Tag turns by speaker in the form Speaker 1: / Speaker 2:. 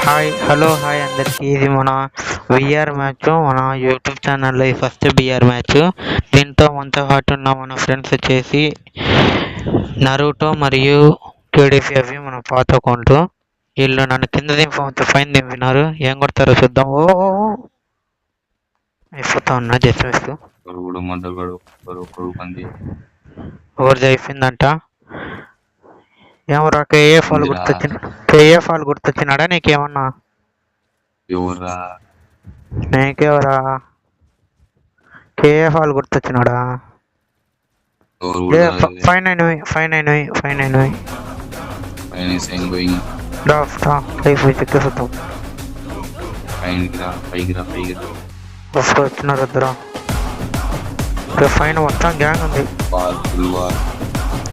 Speaker 1: Hi hello hi అందరికీ. ఇది మన విఆర్ మ్యాచ్. మన యూట్యూబ్ ఛానల్లో ఈ ఫస్ట్ బిఆర్ మ్యాచ్. దీంతో మనతో పాటు ఉన్న మన ఫ్రెండ్స్ వచ్చేసి నరూటో మరియు కేడీసీ అవి మన పాత అకౌంట్. వీళ్ళు నన్ను కింద దింపమంటే పైన దింపినారు. ఏం కొడతారో చూద్దాం. ఓ అయిపోతా ఉన్నా జస్ట్ మిస్. ఓవర్ది అయిపోయిందంట. ఏమరా కేఏఎఫ్ వాళ్ళు గుర్తొచ్చినాడా నీకేమన్నా? నీకెవరా కేఏఎఫ్ వాళ్ళు గుర్తొచ్చినాడా? ఫైన్ అయినవి చెక్కేస్తాం. వచ్చినారు వద్దురా. ఫైన్ మొత్తం గ్యాంగ్ ఉంది.